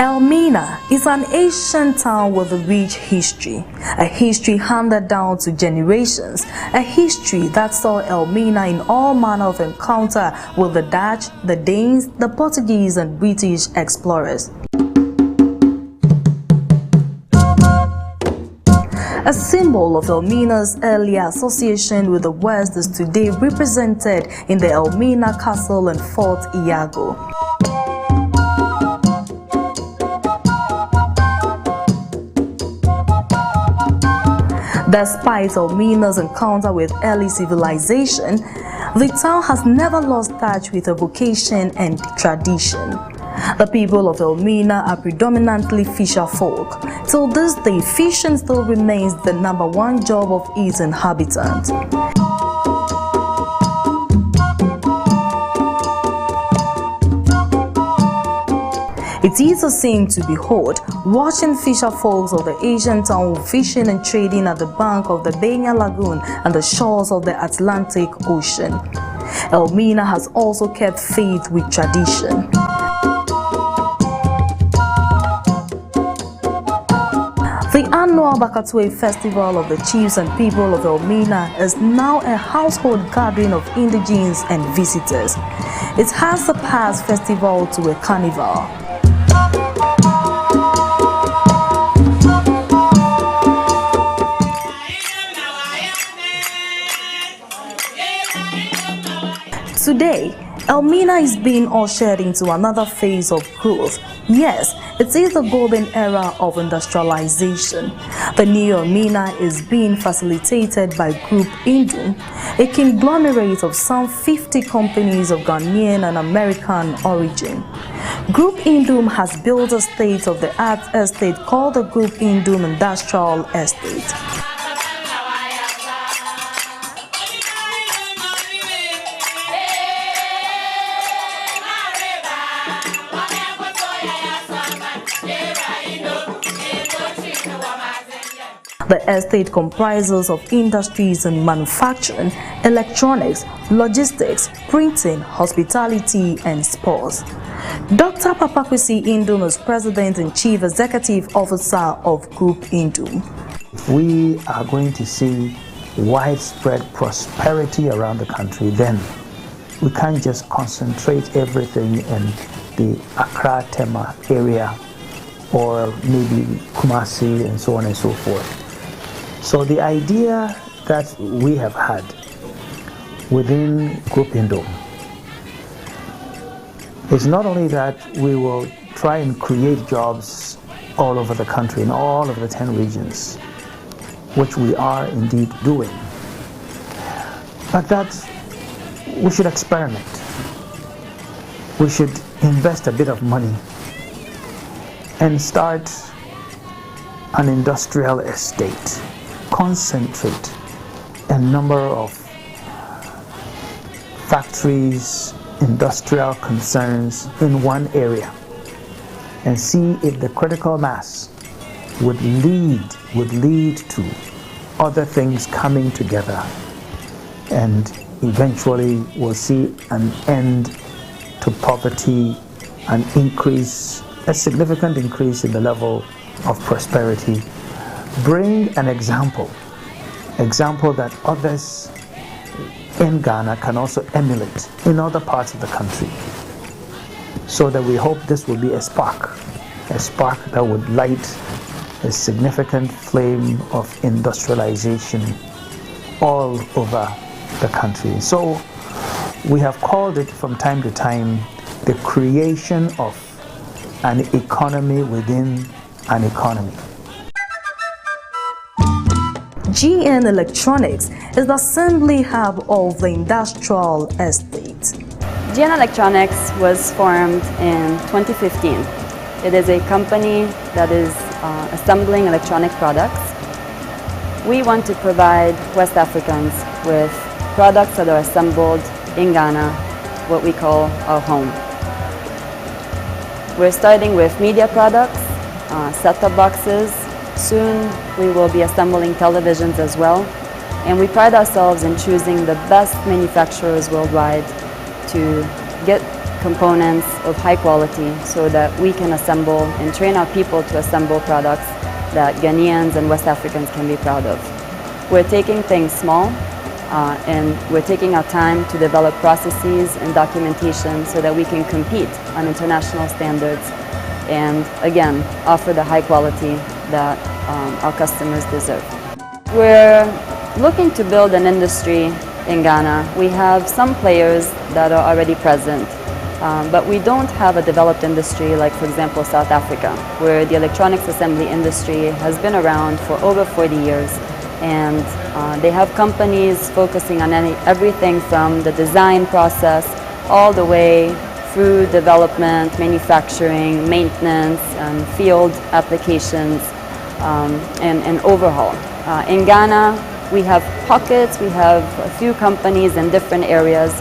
Elmina is an ancient town with a rich history, a history handed down to generations, a history that saw Elmina in all manner of encounter with the Dutch, the Danes, the Portuguese and British explorers. A symbol of Elmina's earlier association with the West is today represented in the Elmina Castle and Fort Iago. Despite Elmina's encounter with early civilization, the town has never lost touch with her vocation and tradition. The people of Elmina are predominantly fisher folk. Till this day, fishing still remains the #1 job of its inhabitants. It is a scene to behold, watching fisher folks of the Asian town fishing and trading at the bank of the Benya Lagoon and the shores of the Atlantic Ocean. Elmina has also kept faith with tradition. The annual Bakatue Festival of the Chiefs and People of Elmina is now a household gathering of indigenes and visitors. It has surpassed festival to a carnival. Today, Elmina is being ushered into another phase of growth. Yes, it is the golden era of industrialization. The new Elmina is being facilitated by Groupe Nduom, a conglomerate of some 50 companies of Ghanaian and American origin. Groupe Nduom has built a state-of-the-art estate called the Groupe Nduom Industrial Estate. The estate comprises of industries in manufacturing, electronics, logistics, printing, hospitality, and sports. Dr. Kwesi Nduom is President and Chief Executive Officer of Groupe Nduom. We are going to see widespread prosperity around the country. Then we can't just concentrate everything in the Accra Tema area or maybe Kumasi and so on and so forth. So the idea that we have had within Groupe Nduom is not only that we will try and create jobs all over the country, in all of the 10 regions, which we are indeed doing, but that we should experiment. We should invest a bit of money and start an industrial estate, concentrate a number of factories, industrial concerns in one area, and see if the critical mass would lead to other things coming together, and eventually we'll see an end to poverty, an increase, a significant increase in the level of prosperity. Bring an example that others in Ghana can also emulate in other parts of the country, so that we hope this will be a spark that would light a significant flame of industrialization all over the country. So we have called it from time to time the creation of an economy within an economy. GN Electronics is the assembly hub of the industrial estate. GN Electronics was formed in 2015. It is a company that is assembling electronic products. We want to provide West Africans with products that are assembled in Ghana, what we call our home. We're starting with media products, set-top boxes. Soon we will be assembling televisions as well, and we pride ourselves in choosing the best manufacturers worldwide to get components of high quality so that we can assemble and train our people to assemble products that Ghanaians and West Africans can be proud of. We're taking things small and we're taking our time to develop processes and documentation so that we can compete on international standards and again offer the high quality that our customers deserve. We're looking to build an industry in Ghana. We have some players that are already present, but we don't have a developed industry like, for example, South Africa, where the electronics assembly industry has been around for over 40 years. And they have companies focusing on everything from the design process all the way through development, manufacturing, maintenance, field applications, and overhaul. In Ghana, we have pockets, we have a few companies in different areas,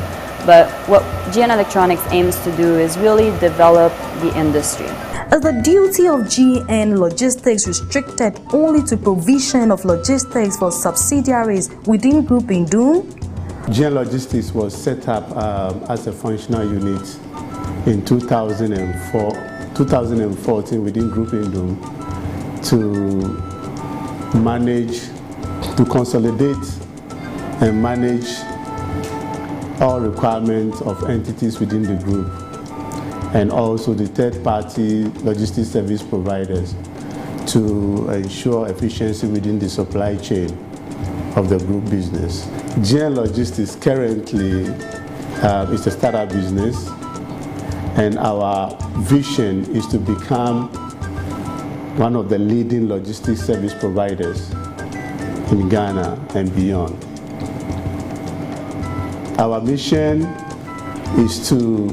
but what GN Electronics aims to do is really develop the industry. Is the duty of GN Logistics restricted only to provision of logistics for subsidiaries within Groupe Nduom? GN Logistics was set up as a functional unit in 2014 within Groupe Nduom to consolidate and manage all requirements of entities within the group, and also the third-party logistics service providers to ensure efficiency within the supply chain of the group business. GN Logistics currently is a startup business, and our vision is to become one of the leading logistics service providers in Ghana and beyond. Our mission is to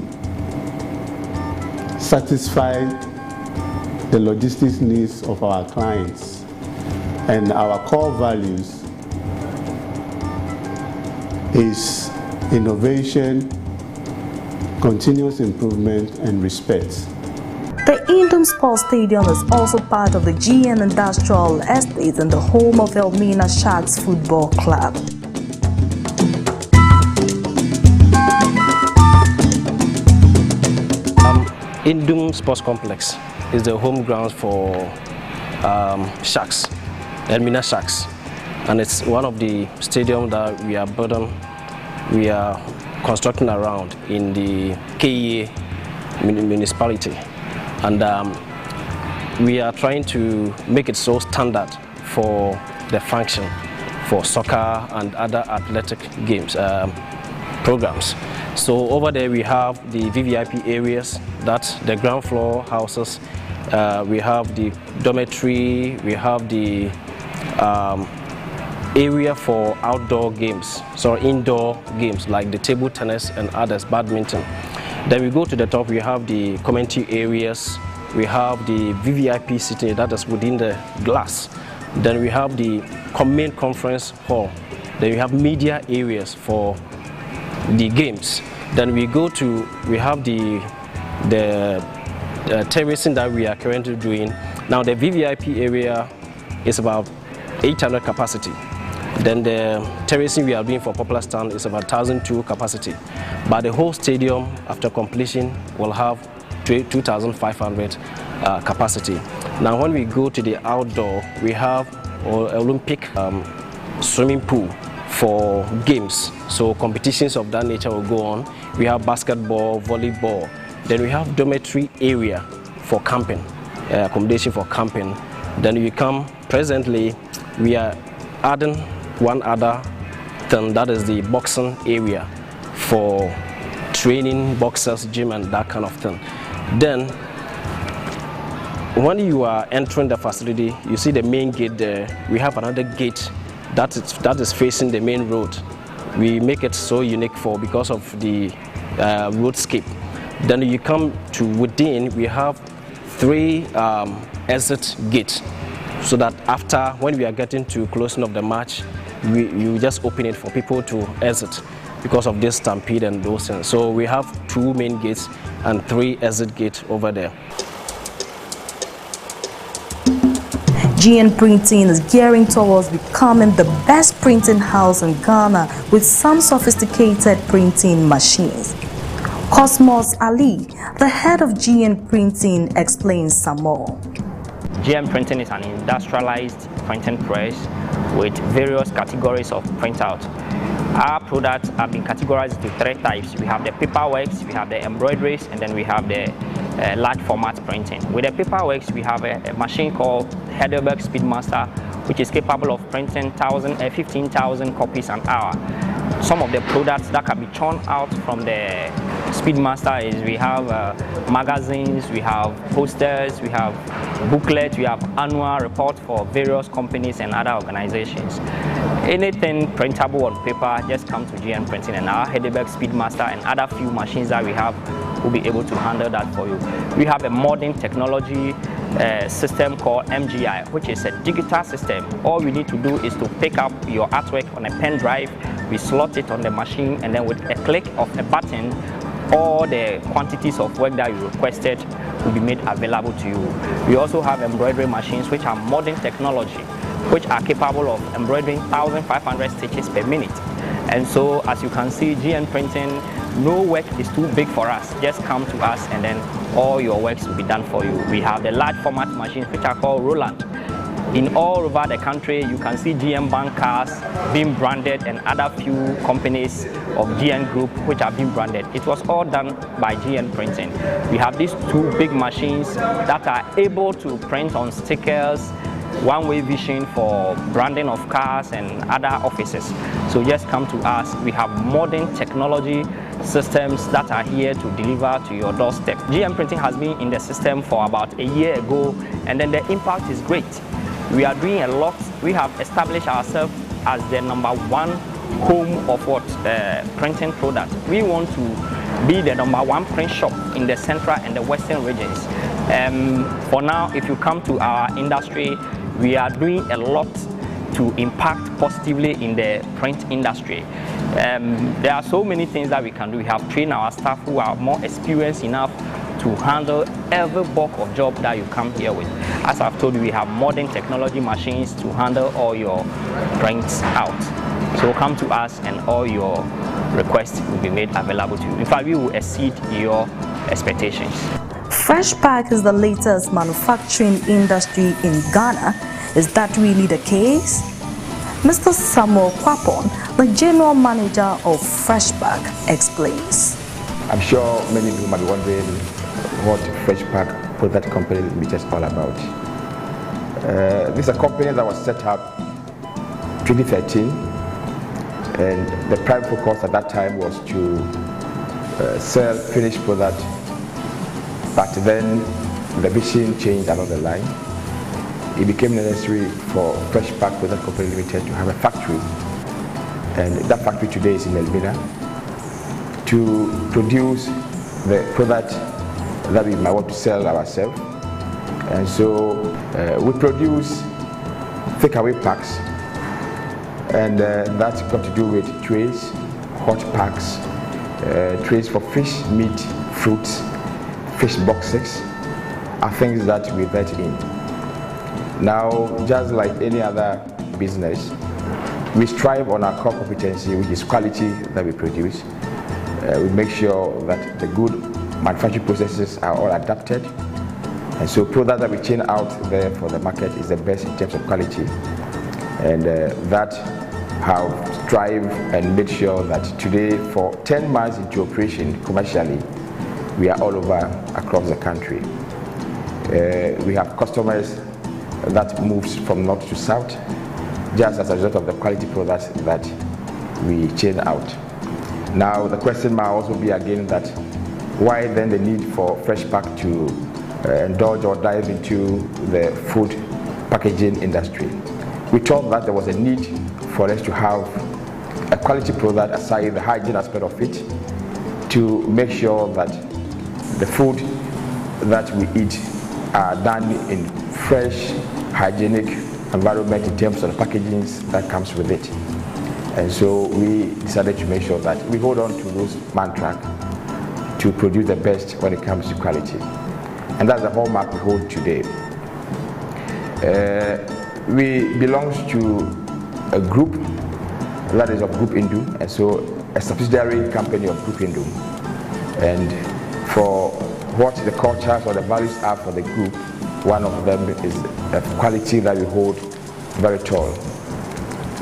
satisfy the logistics needs of our clients, and our core values is innovation, continuous improvement, and respect. The Nduom Sports Stadium is also part of the GN Industrial Estate and the home of Elmina Sharks Football Club. Nduom Sports Complex is the home ground for Sharks, Elmina Sharks, and it's one of the stadiums that we are constructing around in the KEA municipality, and we are trying to make it so standard for the function for soccer and other athletic games programs. So over there we have the VVIP areas, that's the ground floor houses. We have the dormitory, we have the area for outdoor games, so indoor games like the table tennis and others, badminton. Then we go to the top, we have the community areas, we have the VVIP sitting, that is within the glass. Then we have the main conference hall. Then we have media areas for the games. Then we have the terracing that we are currently doing. Now the VVIP area is about 800 capacity. Then the terracing we are doing for Popular Stand is about 1,002 capacity. But the whole stadium after completion will have 2,500 capacity. Now when we go to the outdoor, we have Olympic swimming pool for games, so competitions of that nature will go on. We have basketball, volleyball. Then we have dormitory area for camping, accommodation for camping. Then we come, presently we are adding one other thing, that is the boxing area for training boxers, gym and that kind of thing. Then when you are entering the facility, you see the main gate there. We have another gate that is facing the main road. We make it so unique because of the roadscape. Then you come to within, we have 3 exit gates, so that after, when we are getting to closing of the match, you just open it for people to exit because of this stampede and those things. So we have 2 main gates and 3 exit gates over there. GN Printing is gearing towards becoming the best printing house in Ghana with some sophisticated printing machines. Cosmos Ali, the head of GN Printing, explains some more. GN Printing is an industrialized printing press with various categories of printout. Our products have been categorized into 3 types. We have the paperworks, we have the embroideries, and then we have the large format printing. With the paperworks, we have a machine called Heidelberg Speedmaster, which is capable of printing 15,000 copies an hour. Some of the products that can be churned out from the Speedmaster is we have magazines, we have posters, we have booklets, we have annual reports for various companies and other organizations. Anything printable on paper, just come to GN Printing, and our Heidelberg Speedmaster and other few machines that we have will be able to handle that for you. We have a modern technology system called MGI, which is a digital system. All you need to do is to pick up your artwork on a pen drive, we slot it on the machine, and then with a click of a button, all the quantities of work that you requested will be made available to you. We also have embroidery machines, which are modern technology, which are capable of embroidering 1,500 stitches per minute. And so, as you can see, GN Printing, no work is too big for us. Just come to us and then all your works will be done for you. We have the large format machines, which are called Roland. In all over the country, you can see GM Bank cars being branded and other few companies of GN Group which are being branded. It was all done by GN Printing. We have these 2 big machines that are able to print on stickers, one-way vision for branding of cars and other offices. So just come to us. We have modern technology systems that are here to deliver to your doorstep. GN Printing has been in the system for about a year ago, and then the impact is great. We are doing a lot. We have established ourselves as the #1 home of printing product. We want to be the #1 print shop in the central and the western regions. For now, if you come to our industry, we are doing a lot to impact positively in the print industry. There are so many things that we can do. We have trained our staff who are more experienced enough to handle every bulk of job that you come here with. As I've told you, we have modern technology machines to handle all your prints out. So come to us and all your requests will be made available to you. In fact, we will exceed your expectations. Fresh Pack is the latest manufacturing industry in Ghana. Is that really the case? Mr. Samuel Kwapon, the general manager of Fresh Pack, explains. I'm sure many of you might be wondering what Fresh Pack Product Company Limited is all about. This is a company that was set up 2013, and the prime focus at that time was to sell finished product. But then the vision changed along the line. It became necessary for Fresh Pack Product Company Limited to have a factory, and that factory today is in Elmina, to produce the product that we might want to sell ourselves. And so we produce takeaway packs, and that's got to do with trays, hot packs, trays for fish, meat, fruits, fish boxes are things that we vet in. Now, just like any other business, we strive on our core competency, which is quality that we produce. We make sure that the good manufacturing processes are all adapted, and so product that we chain out there for the market is the best in terms of quality, and that have strive and made sure that today, for 10 months into operation commercially, we are all over across the country. We have customers that moves from north to south just as a result of the quality products that we chain out. Now the question might also be again that why then the need for Fresh Pack to indulge or dive into the food packaging industry. We thought that there was a need for us to have a quality product aside the hygiene aspect of it, to make sure that the food that we eat are done in fresh, hygienic environment in terms of the packaging that comes with it. And so we decided to make sure that we hold on to those mantra to produce the best when it comes to quality. And that's the hallmark we hold today. We belong to a group that is of Groupe Nduom, and so a subsidiary company of Groupe Nduom. And for what the cultures or the values are for the group, one of them is a quality that we hold very tall.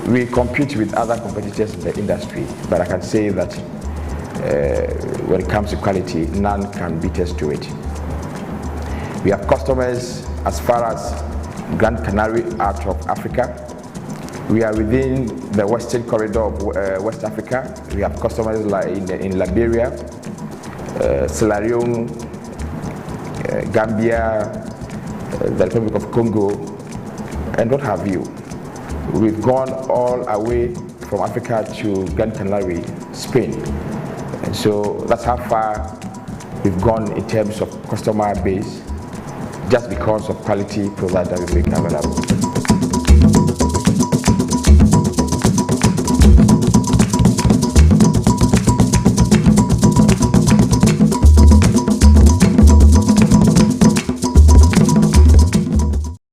We compete with other competitors in the industry, but I can say that when it comes to quality, none can beat us to it. We have customers as far as Grand Canary out of Africa. We are within the western corridor of West Africa. We have customers like in Liberia, Sierra Leone, Gambia, the Republic of Congo, and what have you. We've gone all away from Africa to Grand Canary, Spain. And so that's how far we've gone in terms of customer base, just because of quality product that we make available.